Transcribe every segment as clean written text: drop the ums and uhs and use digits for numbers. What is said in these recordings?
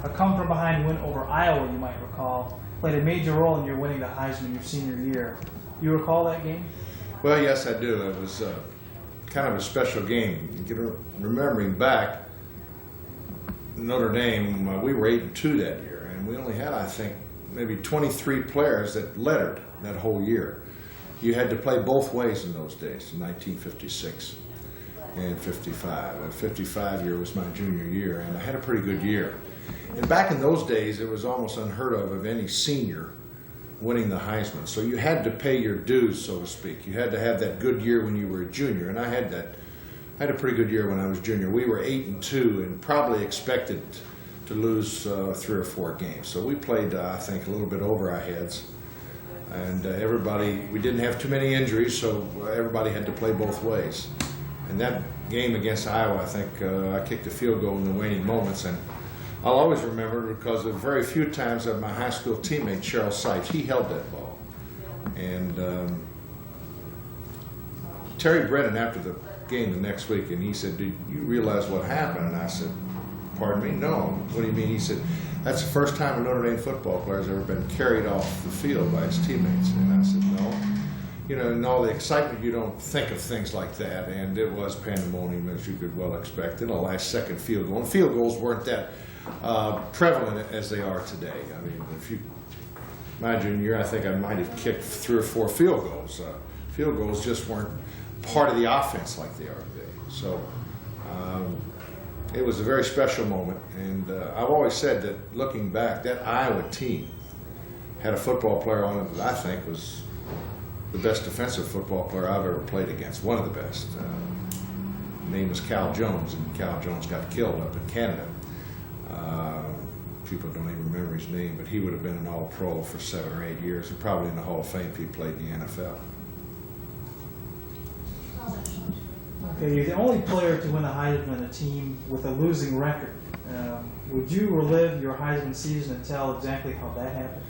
A come-from-behind win over Iowa, you might recall, played a major role in your winning the Heisman your senior year. You recall that game? Well, yes, I do. It was kind of a special game. Remembering back, Notre Dame, we were 8-2 that year, and we only had, I think, maybe 23 players that lettered that whole year. You had to play both ways in those days, in 1956 and 55. The 55 year was my junior year, and I had a pretty good year. And back in those days, it was almost unheard of any senior winning the Heisman. So you had to pay your dues, so to speak. You had to have that good year when you were a junior, and I had a pretty good year when I was junior. We were 8-2 and probably expected to lose 3 or 4 games. So we played, I think, a little bit over our heads. And we didn't have too many injuries, so everybody had to play both ways. And that game against Iowa, I think I kicked a field goal in the waning moments, and I'll always remember it because of very few times that my high school teammate, Cheryl Sipes, he held that ball. And Terry Brennan, after the game the next week, and he said, "Did you realize what happened?" And I said, "Pardon me? No." "What do you mean?" He said, "That's the first time a Notre Dame football player has ever been carried off the field by his teammates." And I said, "No." You know, in all the excitement, you don't think of things like that. And it was pandemonium, as you could well expect, in a last-second field goal. And field goals weren't that prevalent as they are today. I mean, my junior year, I think I might have kicked 3 or 4 field goals. Field goals just weren't part of the offense like they are today. So it was a very special moment. And I've always said that, looking back, that Iowa team had a football player on it that I think was the best defensive football player I've ever played against, one of the best. His name was Cal Jones, and Cal Jones got killed up in Canada. People don't even remember his name, but he would have been an All-Pro for 7 or 8 years, and probably in the Hall of Fame if he played in the NFL. Okay, you're the only player to win a Heisman, a team with a losing record. Would you relive your Heisman season and tell exactly how that happened?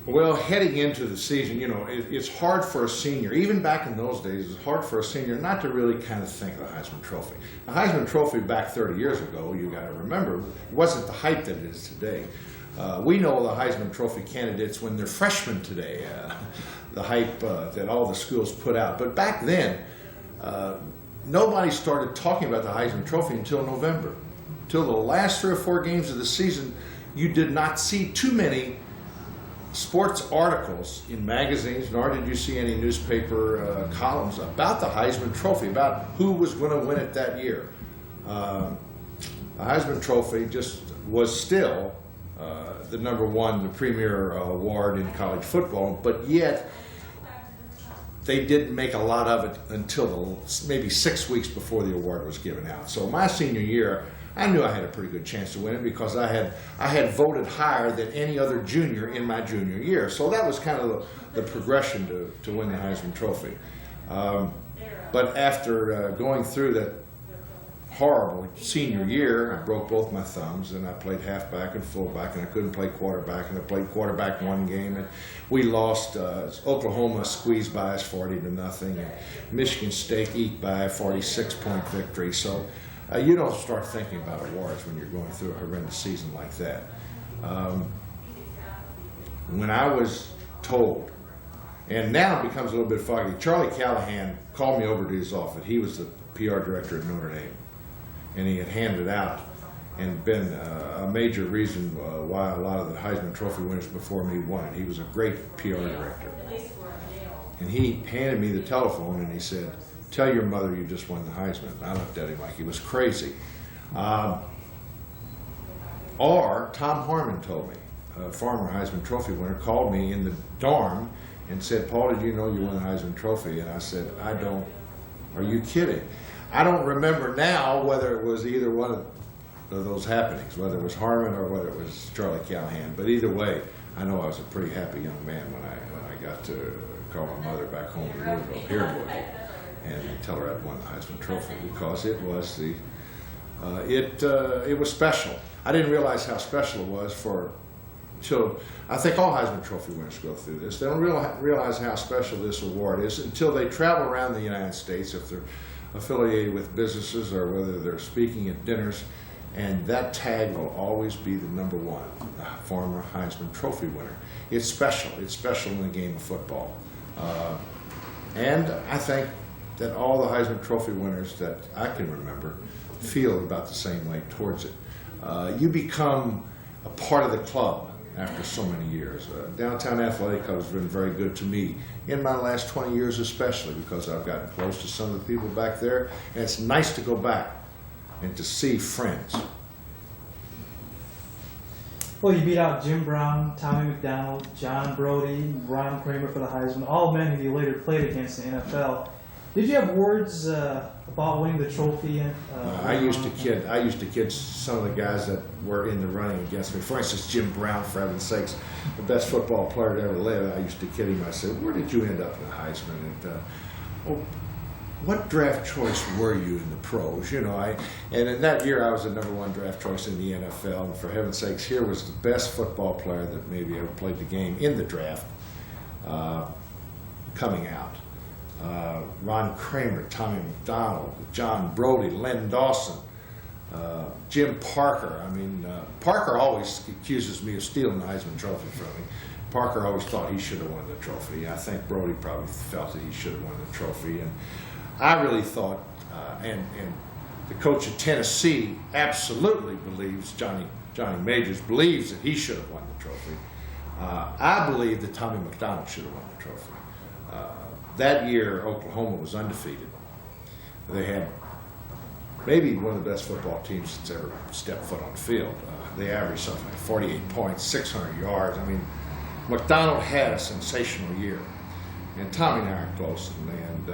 Well, heading into the season, you know, it's hard for a senior, even back in those days, it's hard for a senior not to really kind of think of the Heisman Trophy. The Heisman Trophy back 30 years ago, you got to remember, wasn't the hype that it is today. We know the Heisman Trophy candidates when they're freshmen today, the hype that all the schools put out. But back then, nobody started talking about the Heisman Trophy until November. Till the last 3 or 4 games of the season, you did not see too many sports articles in magazines, nor did you see any newspaper columns about the Heisman Trophy, about who was going to win it that year. The Heisman Trophy just was still the the premier award in college football, but yet they didn't make a lot of it until maybe 6 weeks before the award was given out. So my senior year, I knew I had a pretty good chance to win it because I had voted higher than any other junior in my junior year. So that was kind of the progression to win the Heisman Trophy. But after going through that horrible senior year, I broke both my thumbs, and I played halfback and fullback, and I couldn't play quarterback, and I played quarterback one game, and we lost. Oklahoma squeezed by us 40-0, and Michigan State eked by a 46-point victory. So you don't start thinking about awards when you're going through a horrendous season like that. When I was told, and now it becomes a little bit foggy, Charlie Callahan called me over to his office. He was the PR director at Notre Dame, and he had handed out and been a major reason why a lot of the Heisman Trophy winners before me won it. He was a great PR director. And he handed me the telephone and he said, "Tell your mother you just won the Heisman." And I looked at him like he was crazy. Or Tom Harmon told me, a former Heisman Trophy winner, called me in the dorm and said, "Paul, did you know you won the Heisman Trophy?" And I said, "I don't. Are you kidding?" I don't remember now whether it was either one of those happenings, whether it was Harmon or whether it was Charlie Callahan. But either way, I know I was a pretty happy young man when I got to call my mother back home to Louisville, here in Louisville, and tell her I'd won the Heisman Trophy, because it was it was special. I didn't realize how special it was until I think all Heisman Trophy winners go through this. They don't realize how special this award is until they travel around the United States, if they're affiliated with businesses or whether they're speaking at dinners, And that tag will always be the number one, the former Heisman Trophy winner. It's special. It's special in the game of football. And I think that all the Heisman Trophy winners that I can remember feel about the same way towards it. You become a part of the club after so many years. Downtown Athletic Club has been very good to me in my last 20 years especially, because I've gotten close to some of the people back there, and it's nice to go back and to see friends. Well, you beat out Jim Brown, Tommy McDonald, John Brody, Ron Kramer for the Heisman, all men who you later played against in the NFL. Did you have words about winning the trophy? I used to kid some of the guys that were in the running against me. For instance, Jim Brown, for heaven's sakes, the best football player to ever live. I used to kid him. I said, "Where did you end up in the Heisman?" And what draft choice were you in the pros? You know, and in that year I was the number one draft choice in the NFL. And for heaven's sakes, here was the best football player that maybe ever played the game in the draft coming out. Ron Kramer, Tommy McDonald, John Brody, Len Dawson, Jim Parker. I mean, Parker always accuses me of stealing the Heisman Trophy from me. Parker always thought he should have won the trophy. I think Brody probably felt that he should have won the trophy. And I really thought, and the coach of Tennessee absolutely believes, Johnny Majors believes that he should have won the trophy. I believe that Tommy McDonald should have won the trophy. That year, Oklahoma was undefeated. They had maybe one of the best football teams that's ever stepped foot on the field. They averaged something like 48 points, 600 yards. I mean, McDonald had a sensational year. And Tommy and I are close and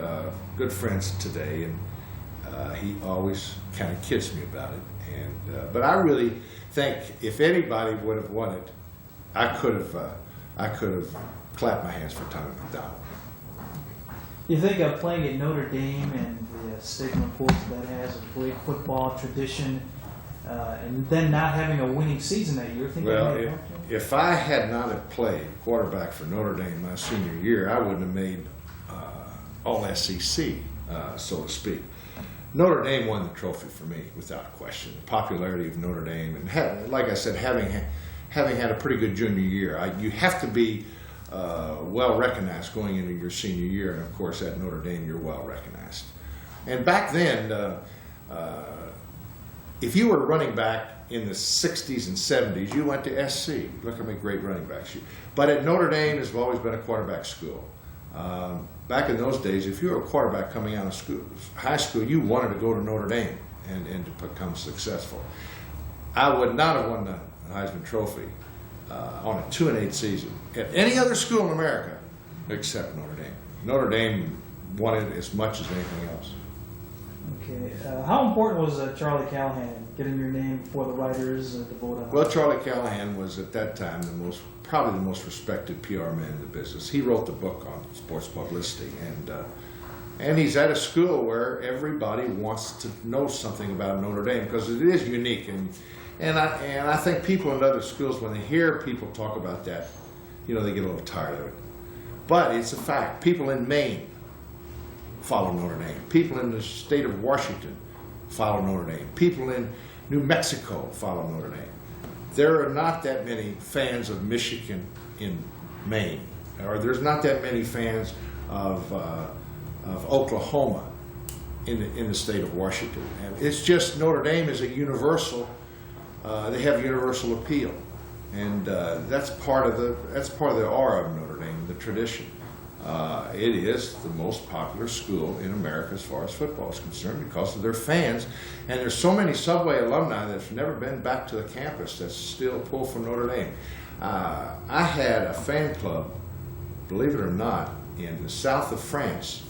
good friends today. And he always kind of kids me about it. But I really think if anybody would have won it, I could have clapped my hands for Tommy McDonald. You think of playing at Notre Dame and the stigma, of course, that has a great football tradition, and then not having a winning season that year. Well, if I had not have played quarterback for Notre Dame my senior year, I wouldn't have made all SEC, so to speak. Notre Dame won the trophy for me without question. The popularity of Notre Dame, and like I said, having had a pretty good junior year, you have to be well recognized going into your senior year, and of course at Notre Dame you're well recognized. And back then, if you were running back in the 60s and 70s, you went to SC. Look how many great running backs you. But at Notre Dame, has always been a quarterback school. Back in those days, if you were a quarterback coming out of high school, you wanted to go to Notre Dame and to become successful. I would not have won the Heisman Trophy on a 2-8 season at any other school in America except Notre Dame. Notre Dame won it as much as anything else. Okay. How important was Charlie Callahan getting your name before the writers to vote on? Well, Charlie Callahan was at that time probably the most respected PR man in the business. He wrote the book on sports publicity, and he's at a school where everybody wants to know something about Notre Dame because it is unique. And I think people in other schools, when they hear people talk about that, they get a little tired of it. But it's a fact. People in Maine follow Notre Dame. People in the state of Washington follow Notre Dame. People in New Mexico follow Notre Dame. There are not that many fans of Michigan in Maine, or there's not that many fans of Oklahoma in the state of Washington. And it's just Notre Dame is a universal. They have universal appeal, and that's part of the aura of Notre Dame, the tradition. It is the most popular school in America as far as football is concerned because of their fans, and there's so many Subway alumni that's never been back to the campus that still pull from Notre Dame. I had a fan club, believe it or not, in the south of France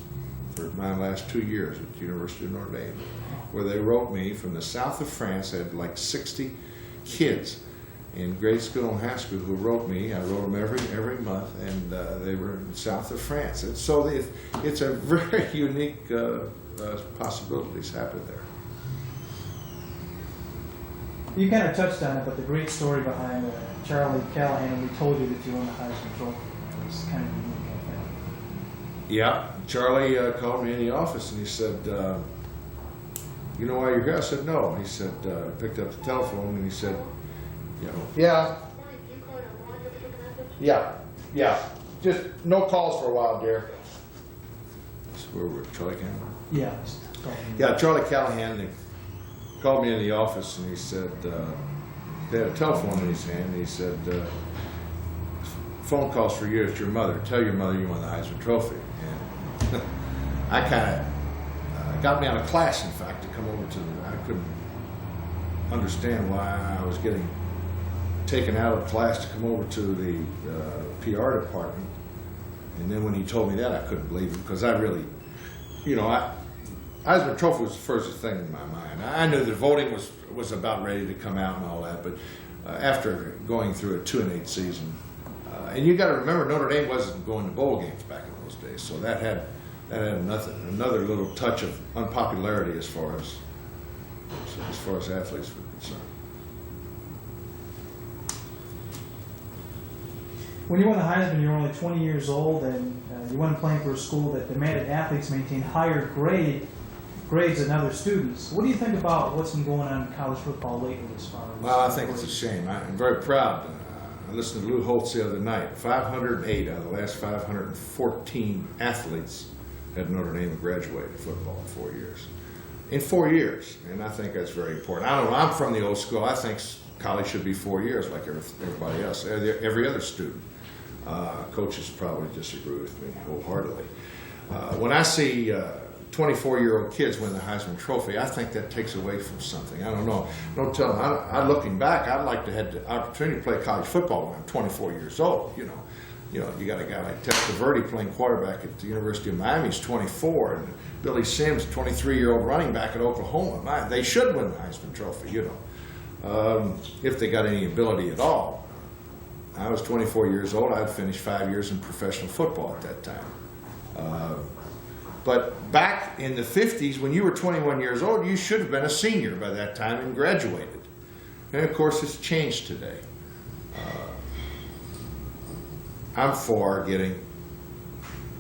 for my last 2 years at the University of Notre Dame, where they wrote me from the south of France. I had like 60 kids in grade school and high school who wrote me. I wrote them every month, and they were in the south of France. And so it's a very unique possibilities happen there. You kind of touched on it, but the great story behind Charlie Callahan, and we told you that you won the Heisman Trophy. It was kind of unique, I think. Yeah, Charlie called me in the office and he said, you know why you're here? I said, no. He said, picked up the telephone and he said, you know, yeah. Yeah. Just no calls for a while, dear. So where were we? Charlie Callahan? Yeah. Yeah, Charlie Callahan, he called me in the office and he said, he had a telephone in his hand and he said, phone calls for you, it's your mother. Tell your mother you won the Heisman Trophy. And I kind of got me out of class, in fact, to come over to I couldn't understand why I was getting taken out of class to come over to the PR department. And then when he told me that, I couldn't believe it, because I really, you know, Heisman Trophy was the first thing in my mind. I knew that voting was about ready to come out and all that, but after going through a 2-8 season, and you got to remember, Notre Dame wasn't going to bowl games back in those days, so that had another little touch of unpopularity as far as athletes were concerned. When you won the Heisman, you were only 20 years old, and you went playing for a school that demanded athletes maintain higher grades than other students. What do you think about what's been going on in college football lately as far as... Well, I think it's a shame. I'm very proud. I listened to Lou Holtz the other night. 508 out of the last 514 athletes at Notre Dame graduated football in 4 years. In 4 years, and I think that's very important. I don't know, I'm from the old school. I think college should be 4 years like everybody else, every other student. Coaches probably disagree with me wholeheartedly. When I see 24-year-old kids win the Heisman Trophy, I think that takes away from something. I don't know. Don't tell them. Looking back, I'd like to have the opportunity to play college football when I'm 24 years old. You got a guy like Testaverde playing quarterback at the University of Miami. He's 24, and Billy Sims, 23-year-old running back at Oklahoma. They should win the Heisman Trophy. If they got any ability at all. I was 24 years old. I'd finished 5 years in professional football at that time. But back in the 50s, when you were 21 years old, you should have been a senior by that time and graduated. And of course, it's changed today. I'm for getting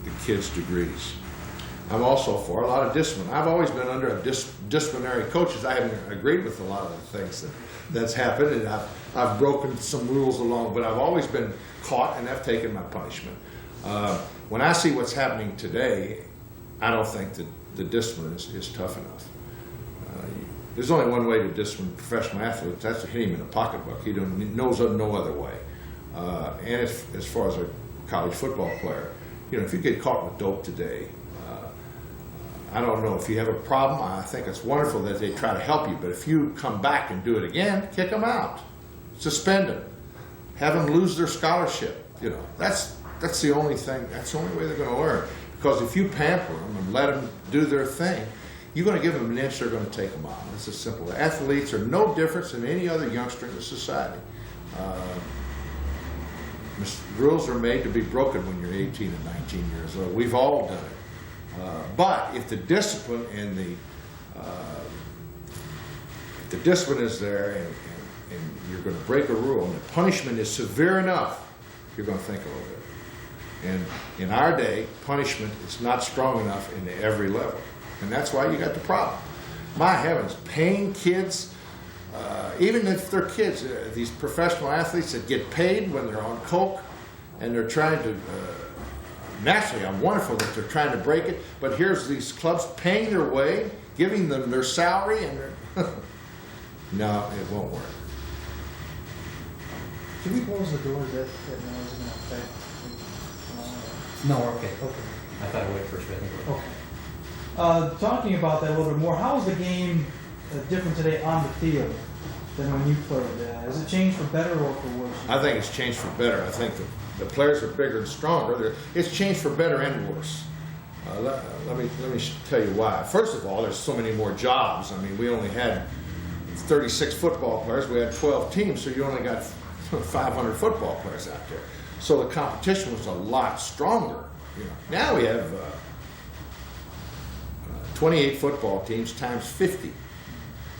the kids degrees. I'm also for a lot of discipline. I've always been under a disciplinary coaches. I haven't agreed with a lot of the things that's happened, and I've broken some rules along, but I've always been caught and I've taken my punishment. When I see what's happening today, I don't think that the discipline is tough enough. There's only one way to discipline professional athletes. That's to hit him in the pocketbook. He knows of no other way. And as far as a college football player, if you get caught with dope today, I don't know. If you have a problem, I think it's wonderful that they try to help you. But if you come back and do it again, kick them out, suspend them, have them lose their scholarship. That's the only thing. That's the only way they're going to learn. Because if you pamper them and let them do their thing, you're going to give them an inch, they're going to take them on. It's as simple. The athletes are no different than any other youngster in the society. Rules are made to be broken when you're 18 and 19 years old. We've all done it. But if the discipline and the discipline is there and you're going to break a rule and the punishment is severe enough, you're going to think a little bit. And in our day, punishment is not strong enough in every level. And that's why you got the problem. My heavens, paying kids, even if they're kids, these professional athletes that get paid when they're on coke and they're trying to, naturally I'm wonderful that they're trying to break it, but here's these clubs paying their way, giving them their salary, and they're, no, it won't work. Can we close the doors that noise is going to affect? No, we're okay. Okay. I thought I would first, but I think we're okay. Okay. Talking about that a little bit more, how is the game different today on the field than when you played? Has it changed for better or for worse? I think it's changed for better. I think the players are bigger and stronger. It's changed for better and worse. Let me tell you why. First of all, there's so many more jobs. I mean, we only had 36 football players. We had 12 teams, so you only got 500 football players out there. So the competition was a lot stronger. Now we have 28 football teams times 50.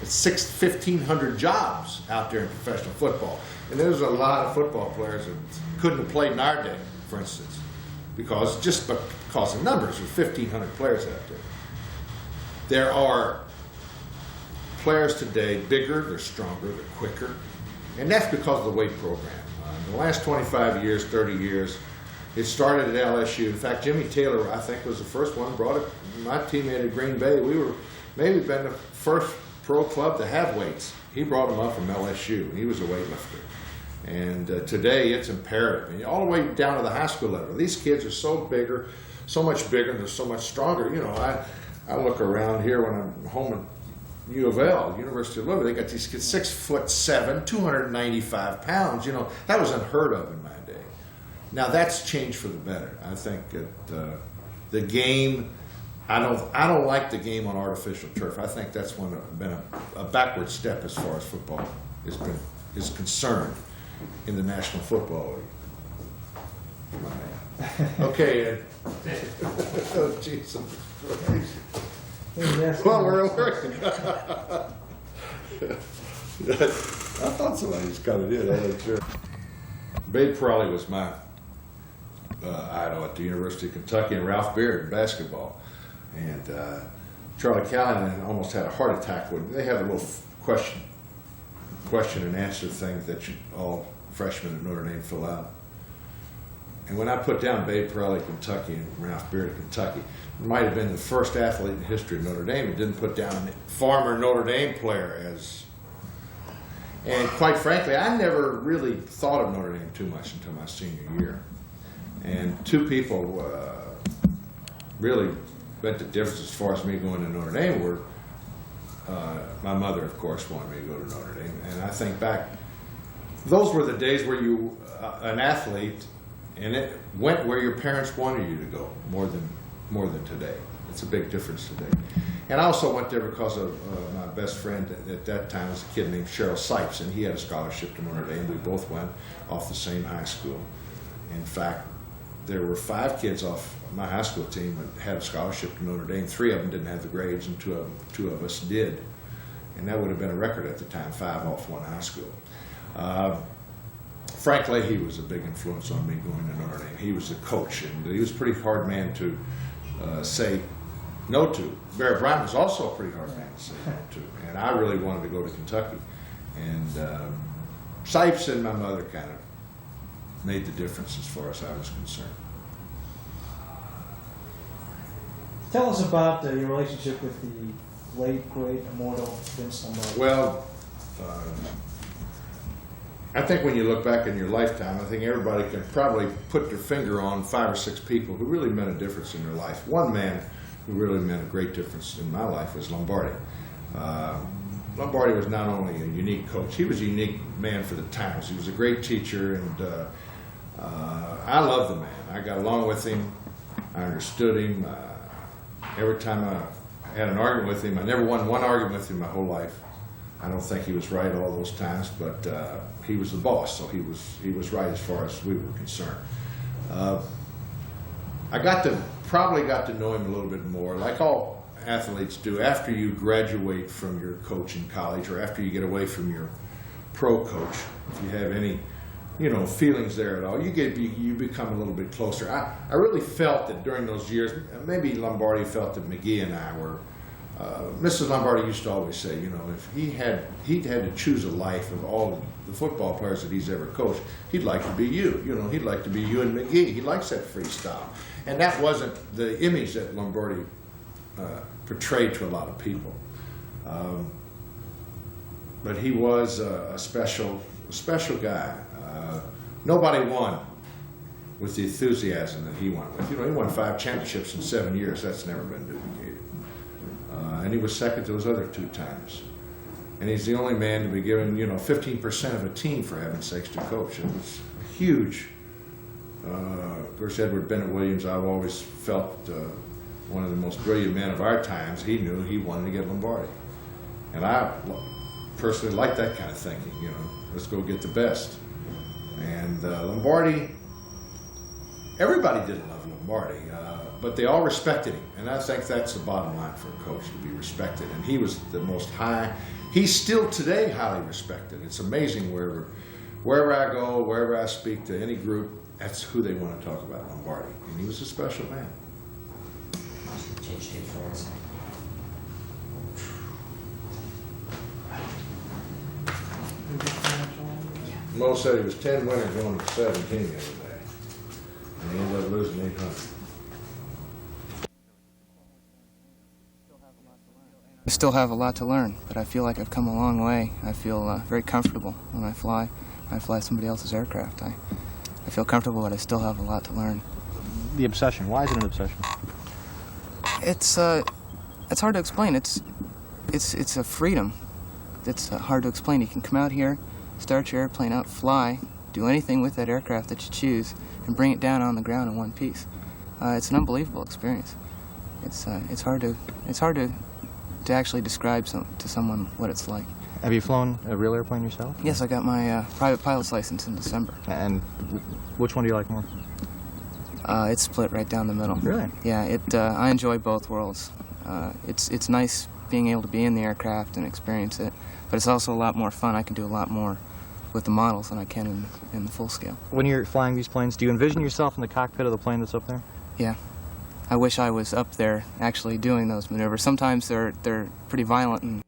It's 1,500 jobs out there in professional football. And there's a lot of football players that couldn't have played in our day, for instance, because of numbers, there's 1,500 players out there. There are players today bigger, they're stronger, they're quicker, and that's because of the weight program. In the last 25 years, 30 years, it started at LSU. In fact, Jimmy Taylor, I think, was the first one, brought it. My teammate at Green Bay, we were maybe been the first pro club to have weights. He brought them up from LSU, and he was a weightlifter. And today, it's imperative, and all the way down to the high school level. These kids are so bigger, so much bigger, and they're so much stronger. You know, I look around here when I'm home at U of L, University of Louisville. They got these kids 6'7", 295 pounds. You know, that was unheard of in my day. Now that's changed for the better. I think that the game. I don't like the game on artificial turf. I think that's been a backward step as far as football is concerned in the National Football League. Okay, Ed. Oh, Jesus Christ. Well, I thought somebody just kind of did. I wasn't sure. Babe Crowley was my idol at the University of Kentucky, and Ralph Beard in basketball. And Charlie Callahan almost had a heart attack when they have a little question and answer thing that all freshmen at Notre Dame fill out. And when I put down Babe Crowley, Kentucky, and Ralph Beard, Kentucky, it might have been the first athlete in the history of Notre Dame who didn't put down a former Notre Dame player as. And quite frankly, I never really thought of Notre Dame too much until my senior year. And two people really meant the difference as far as me going to Notre Dame were my mother, of course, wanted me to go to Notre Dame. And I think back, those were the days where you, an athlete, and it went where your parents wanted you to go more than today. It's a big difference today. And I also went there because of my best friend at that time was a kid named Cheryl Sipes, and he had a scholarship to Notre Dame. We both went off the same high school. In fact, there were 5 kids off my high school team that had a scholarship to Notre Dame. 3 of them didn't have the grades, and two of us did. And that would have been a record at the time, 5 off one high school. Frank Leahy was a big influence on me going to Notre Dame. He was the coach, and he was a pretty hard man to say no to. Barry Bryant was also a pretty hard man to say no to, and I really wanted to go to Kentucky. And Sipes and my mother kind of made the difference as far as I was concerned. Tell us about your relationship with the late, great, immortal Vince Lombardi. Well, I think when you look back in your lifetime, I think everybody can probably put their finger on 5 or 6 people who really meant a difference in their life. One man who really meant a great difference in my life was Lombardi. Lombardi was not only a unique coach, he was a unique man for the times. He was a great teacher, and I loved the man. I got along with him. I understood him. Every time I had an argument with him, I never won one argument with him my whole life. I don't think he was right all those times, but he was the boss, so he was right as far as we were concerned. I probably got to know him a little bit more, like all athletes do. After you graduate from your coach in college, or after you get away from your pro coach, if you have any, feelings there at all, you become a little bit closer. I really felt that during those years, maybe Lombardi felt that McGee and I were. Mrs. Lombardi used to always say, if he'd had to choose a life of all the football players that he's ever coached, he'd like to be you. He'd like to be you and McGee. He likes that freestyle, and that wasn't the image that Lombardi portrayed to a lot of people. But he was a special guy. Nobody won with the enthusiasm that he won with. He won 5 championships in 7 years. That's never been duplicated. And he was second to those other 2 times. And he's the only man to be given, 15% of a team, for heaven's sakes, to coach. It was huge. Of course, Edward Bennett Williams, I've always felt one of the most brilliant men of our times. He knew he wanted to get Lombardi. And I personally like that kind of thinking, let's go get the best. And Lombardi, everybody didn't love Lombardi, but they all respected him. And I think that's the bottom line for a coach, to be respected. And he was the most high. He's still today highly respected. It's amazing wherever I go, wherever I speak to any group, that's who they want to talk about, Lombardi. And he was a special man. Change tape for us. Mo said he was 10 winners going to 17 the other day. And he ended up losing 800. I still have a lot to learn, but I feel like I've come a long way. I feel very comfortable when I fly. I fly somebody else's aircraft. I feel comfortable, but I still have a lot to learn. The obsession. Why is it an obsession? It's hard to explain. It's a freedom. It's hard to explain. You can come out here, start your airplane out, fly, do anything with that aircraft that you choose, and bring it down on the ground in one piece. It's an unbelievable experience. It's hard to actually describe to someone what it's like. Have you flown a real airplane yourself? Yes, I got my private pilot's license in December. And which one do you like more? It's split right down the middle. Really? Yeah, I enjoy both worlds. It's nice being able to be in the aircraft and experience it, but it's also a lot more fun. I can do a lot more with the models than I can in the full scale. When you're flying these planes, do you envision yourself in the cockpit of the plane that's up there? Yeah. I wish I was up there actually doing those maneuvers. Sometimes they're pretty violent and